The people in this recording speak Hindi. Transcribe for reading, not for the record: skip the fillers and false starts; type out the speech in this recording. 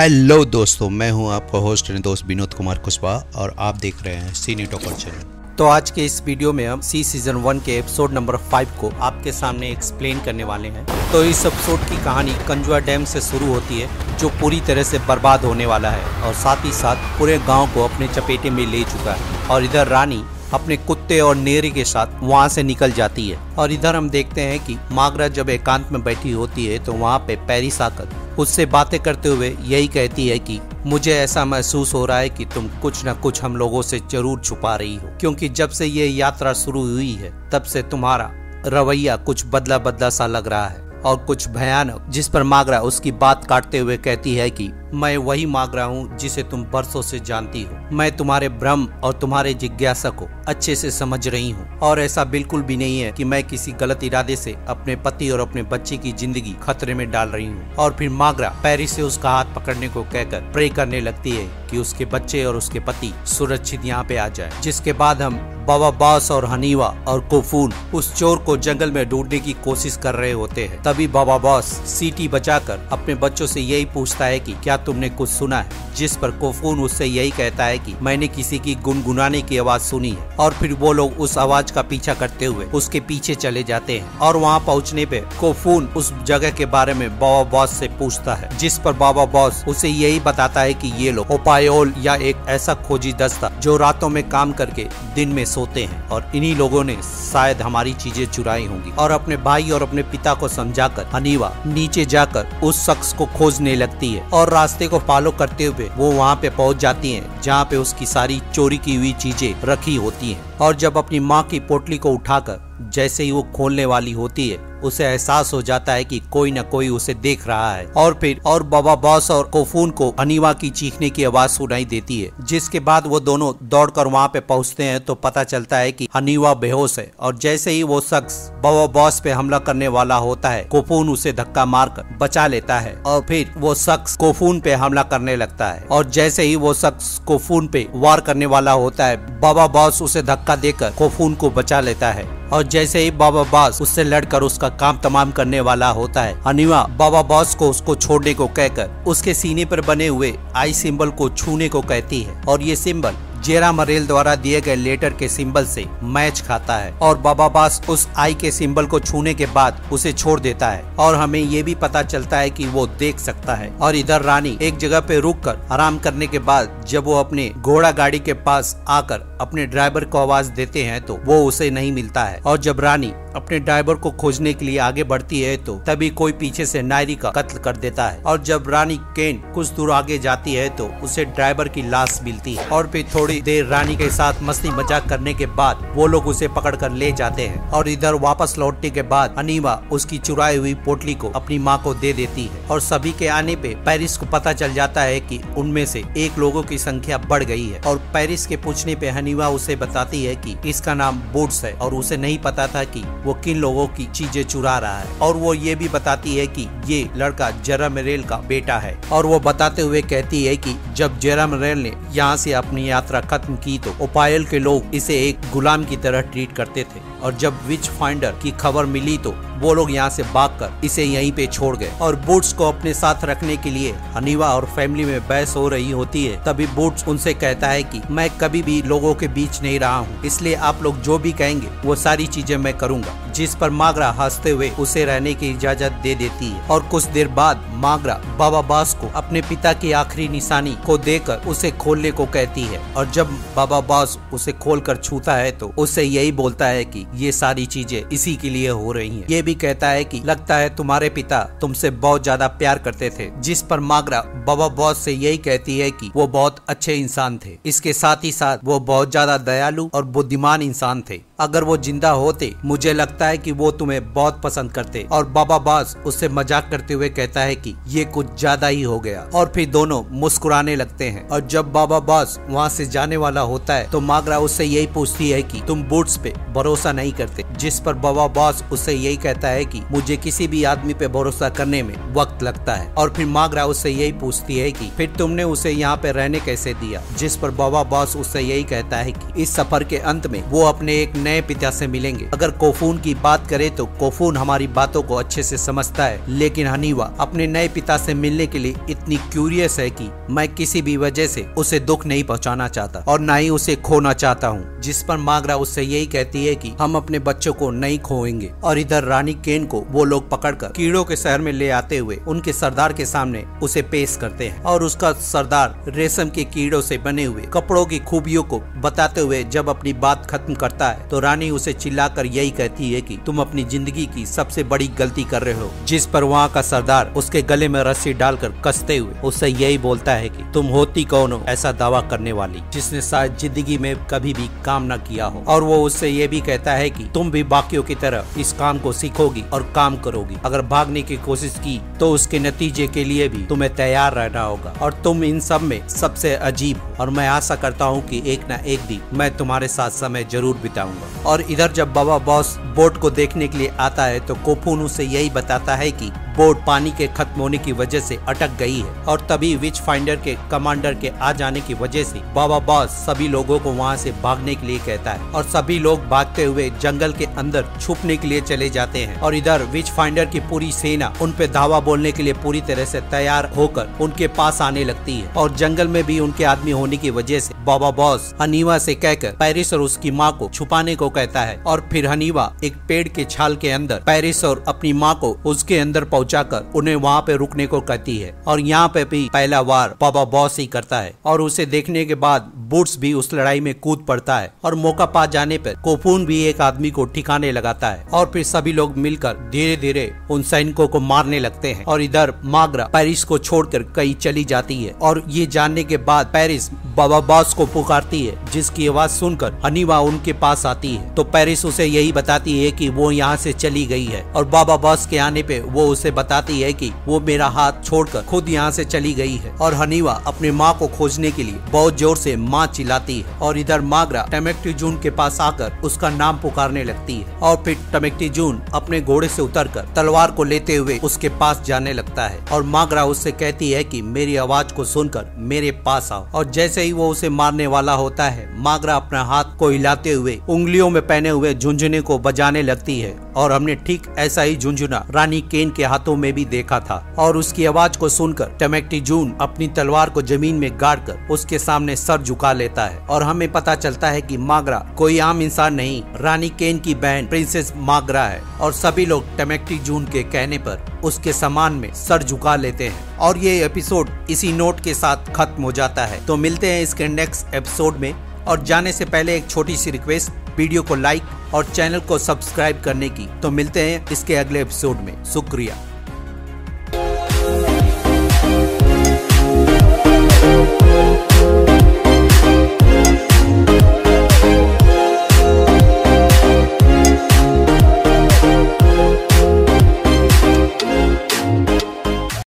हेलो दोस्तों, मैं हूं आपका होस्ट दोस्त विनोद कुमार कुशवाहा और आप देख रहे हैं सिनी टॉकर चैनल। तो आज के इस वीडियो में हम सीजन 1 के एपिसोड नंबर 5 को आपके सामने एक्सप्लेन करने वाले हैं। तो इस एपिसोड की कहानी कंजुआ डैम से शुरू होती है, जो पूरी तरह से बर्बाद होने वाला है और साथ ही साथ पूरे गांव को अपने चपेटे में ले चुका है। और इधर रानी अपने कुत्ते और नेरी के साथ वहां से निकल जाती है। और इधर हम देखते हैं कि मागरा जब एकांत में बैठी होती है तो वहां पे पेरिस आकर उससे बातें करते हुए यही कहती है कि मुझे ऐसा महसूस हो रहा है कि तुम कुछ न कुछ हम लोगों से जरूर छुपा रही हो, क्योंकि जब से ये यात्रा शुरू हुई है तब से तुम्हारा रवैया कुछ बदला बदला सा लग रहा है और कुछ भयानक। जिस पर मागरा उसकी बात काटते हुए कहती है कि मैं वही मागरा हूँ जिसे तुम बरसों से जानती हो। मैं तुम्हारे भ्रम और तुम्हारे जिज्ञासा को अच्छे से समझ रही हूँ और ऐसा बिल्कुल भी नहीं है कि मैं किसी गलत इरादे से अपने पति और अपने बच्चे की जिंदगी खतरे में डाल रही हूँ। और फिर मागरा पेरिस से उसका हाथ पकड़ने को कहकर प्रे करने लगती है कि उसके बच्चे और उसके पति सुरक्षित यहाँ पे आ जाए। जिसके बाद हम बाबा बॉस और हनीवा और कोफून उस चोर को जंगल में ढूंढने की कोशिश कर रहे होते हैं। तभी बाबा बॉस सीटी बजाकर अपने बच्चों से यही पूछता है कि क्या तुमने कुछ सुना है, जिस पर कोफून उससे यही कहता है कि मैंने किसी की गुनगुनाने की आवाज सुनी है। और फिर वो लोग उस आवाज का पीछा करते हुए उसके पीछे चले जाते हैं। और वहाँ पहुँचने पे कोफून उस जगह के बारे में बाबा बॉस से पूछता है, जिस पर बाबा बॉस उसे यही बताता है कि ये लोग ओपायोल या एक ऐसा खोजी दस्ता जो रातों में काम करके दिन में सोते हैं और इन्हीं लोगों ने शायद हमारी चीजें चुराई होंगी। और अपने भाई और अपने पिता को समझाकर हनीवा नीचे जाकर उस शख्स को खोजने लगती है और रास्ते को फॉलो करते हुए वो वहाँ पे पहुँच जाती है जहाँ पे उसकी सारी चोरी की हुई चीजें रखी होती हैं। और जब अपनी माँ की पोटली को उठाकर जैसे ही वो खोलने वाली होती है उसे एहसास हो जाता है कि कोई न कोई उसे देख रहा है। और बाबा बॉस और कोफून को हनीवा की चीखने की आवाज सुनाई देती है। जिसके बाद वो दोनों दौड़कर वहाँ पे पहुँचते हैं तो पता चलता है कि हनीवा बेहोश है। और जैसे ही वो शख्स बाबा बॉस पे हमला करने वाला होता है, कोफून उसे धक्का मारकर बचा लेता है और फिर वो शख्स कोफून पे हमला करने लगता है। और जैसे ही वो शख्स कोफून पे वार करने वाला होता है, बाबा बॉस उसे धक्का देकर कोफून को बचा लेता है। और जैसे ही बाबा बॉस उससे लड़कर उसका काम तमाम करने वाला होता है, हनीवा बाबा बॉस को उसको छोड़ने को कहकर उसके सीने पर बने हुए आई सिंबल को छूने को कहती है। और ये सिंबल जेरा मरेल द्वारा दिए गए लेटर के सिंबल से मैच खाता है। और बाबा बॉस उस आई के सिंबल को छूने के बाद उसे छोड़ देता है और हमें ये भी पता चलता है कि वो देख सकता है। और इधर रानी एक जगह पे रुककर आराम करने के बाद जब वो अपने घोड़ा गाड़ी के पास आकर अपने ड्राइवर को आवाज देते हैं तो वो उसे नहीं मिलता है। और जब रानी अपने ड्राइवर को खोजने के लिए आगे बढ़ती है तो तभी कोई पीछे से नायरी का कत्ल कर देता है। और जब रानी केन कुछ दूर आगे जाती है तो उसे ड्राइवर की लाश मिलती है। और फिर थोड़ी देर रानी के साथ मस्ती मजाक करने के बाद वो लोग उसे पकड़ कर ले जाते हैं। और इधर वापस लौटने के बाद हनीवा उसकी चुराई हुई पोटली को अपनी माँ को दे देती है। और सभी के आने पे पेरिस को पता चल जाता है कि उनमें से एक लोगों की संख्या बढ़ गई है। और पेरिस के पूछने पे हनीवा उसे बताती है कि इसका नाम बूट्स है और उसे नहीं पता था कि वो किन लोगों की चीजें चुरा रहा है। और वो ये भी बताती है कि ये लड़का जेरा मरेल का बेटा है। और वो बताते हुए कहती है कि जब जेरा मरेल ने यहाँ से अपनी यात्रा खत्म की तो ओपायल के लोग इसे एक गुलाम की तरह ट्रीट करते थे। और जब विच फाइंडर की खबर मिली तो वो लोग यहाँ से भागकर इसे यहीं पे छोड़ गए। और बूट्स को अपने साथ रखने के लिए हनीवा और फैमिली में बहस हो रही होती है। तभी बूट्स उनसे कहता है कि मैं कभी भी लोगों के बीच नहीं रहा हूँ, इसलिए आप लोग जो भी कहेंगे वो सारी चीजें मैं करूँगा। जिस पर मागरा हंसते हुए उसे रहने की इजाजत दे देती है। और कुछ देर बाद मागरा बाबा बॉस को अपने पिता की आखिरी निशानी को देकर उसे खोलने को कहती है। और जब बाबा बॉस उसे खोलकर छूता है तो उससे यही बोलता है कि ये सारी चीजें इसी के लिए हो रही हैं। ये भी कहता है कि लगता है तुम्हारे पिता तुमसे बहुत ज्यादा प्यार करते थे। जिस पर मागरा बाबा बॉस से यही कहती है कि वो बहुत अच्छे इंसान थे, इसके साथ ही साथ वो बहुत ज्यादा दयालु और बुद्धिमान इंसान थे। अगर वो जिंदा होते मुझे लगता है कि वो तुम्हें बहुत पसंद करते। और बाबा बॉस उससे मजाक करते हुए कहता है कि ये कुछ ज्यादा ही हो गया। और फिर दोनों मुस्कुराने लगते हैं। और जब बाबा बॉस वहाँ से जाने वाला होता है तो मागरा उससे यही पूछती है कि तुम बूट्स पे भरोसा नहीं करते। जिस पर बाबा बॉस उससे यही कहता है कि मुझे किसी भी आदमी पे भरोसा करने में वक्त लगता है। और फिर मागरा उससे यही पूछती है कि फिर तुमने उसे यहाँ पे रहने कैसे दिया। जिस पर बाबा बॉस उससे यही कहता है कि इस सफर के अंत में वो अपने एक नए पिता से मिलेंगे। अगर कोफून कोफून की बात करें तो कोफून हमारी बातों को अच्छे से समझता है, लेकिन हनीवा अपने नए पिता से मिलने के लिए इतनी क्यूरियस है कि मैं किसी भी वजह से उसे दुख नहीं पहुंचाना चाहता और ना ही उसे खोना चाहता हूँ। जिस पर मागरा उससे यही कहती है कि हम अपने बच्चों को नहीं खोएंगे। और इधर रानी केन को वो लोग पकड़कर कीड़ों के शहर में ले आते हुए उनके सरदार के सामने उसे पेश करते हैं और उसका सरदार रेशम के कीड़ों से बने हुए कपड़ों की खूबियों को बताते हुए जब अपनी बात खत्म करता है तो रानी उसे चिल्लाकर यही कहती है कि तुम अपनी जिंदगी की सबसे बड़ी गलती कर रहे हो। जिस पर वहाँ का सरदार उसके गले में रस्सी डालकर कसते हुए उससे यही बोलता है कि तुम होती कौन हो ऐसा दावा करने वाली जिसने शायद जिंदगी में कभी भी काम न किया हो। और वो उससे ये भी कहता है कि तुम भी बाकियों की तरह इस काम को सीखोगी और काम करोगी। अगर भागने की कोशिश की तो उसके नतीजे के लिए भी तुम्हें तैयार रहना होगा और तुम इन सब में सबसे अजीब हो और मैं आशा करता हूँ कि एक न एक दिन मैं तुम्हारे साथ समय जरूर बिताऊंगा। और इधर जब बाबा बॉस बोट को देखने के लिए आता है तो कोफून उसे यही बताता है कि बोट पानी के खत्म होने की वजह से अटक गई है और तभी विच फाइंडर के कमांडर के आ जाने की वजह से बाबा बॉस सभी लोगों को वहां से भागने के लिए कहता है और सभी लोग भागते हुए जंगल के अंदर छुपने के लिए चले जाते हैं। और इधर विच फाइंडर की पूरी सेना उन पे धावा बोलने के लिए पूरी तरह से तैयार होकर उनके पास आने लगती है और जंगल में भी उनके आदमी होने की वजह से बाबा बॉस हनीवा से कहकर पेरिस और उसकी माँ को छुपाने को कहता है और फिर हनीवा एक पेड़ के छाल के अंदर पेरिस और अपनी माँ को उसके अंदर पहुंचाकर उन्हें वहाँ पे रुकने को कहती है। और यहाँ पे भी पहला वार बाबा बॉस ही करता है और उसे देखने के बाद बूट्स भी उस लड़ाई में कूद पड़ता है और मौका पा जाने पर कोफून भी एक आदमी को ठिकाने लगाता है और फिर सभी लोग मिलकर धीरे धीरे उन सैनिकों को मारने लगते हैं। और इधर मागरा पेरिस को छोड़कर कहीं चली जाती है और ये जानने के बाद पेरिस बाबा बॉस को पुकारती है जिसकी आवाज सुनकर हनीवा उनके पास आती है तो पेरिस उसे यही बताती है कि वो यहाँ से चली गई है और बाबा बॉस के आने पे वो उसे बताती है कि वो मेरा हाथ छोड़कर खुद यहाँ से चली गई है। और हनीवा अपनी माँ को खोजने के लिए बहुत जोर से माँ चिल्लाती है और इधर मागरा टमेक्टी-जून के पास आकर उसका नाम पुकारने लगती है और फिर टमेक्टी-जून अपने घोड़े से उतरकर तलवार को लेते हुए उसके पास जाने लगता है और मागरा उससे कहती है कि मेरी आवाज को सुनकर मेरे पास आओ। और जैसे ही वो उसे मारने वाला होता है मागरा अपना हाथ को हिलाते हुए उंगलियों में पहने हुए झुंझुने को बजाने लगती है और हमने ठीक ऐसा ही झुंझुना रानी केन के हाथों में भी देखा था। और उसकी आवाज को सुनकर टमेक्टी-जून अपनी तलवार को जमीन में गाड़कर उसके सामने सर झुका लेता है और हमें पता चलता है कि मागरा कोई आम इंसान नहीं, रानी केन की बहन प्रिंसेस मागरा है। और सभी लोग टमेक्टी-जून के कहने पर उसके सम्मान में सर झुका लेते हैं और ये एपिसोड इसी नोट के साथ खत्म हो जाता है। तो मिलते हैं इसके नेक्स्ट एपिसोड में और जाने से पहले एक छोटी सी रिक्वेस्ट, वीडियो को लाइक और चैनल को सब्सक्राइब करने की। तो मिलते हैं इसके अगले एपिसोड में। शुक्रिया।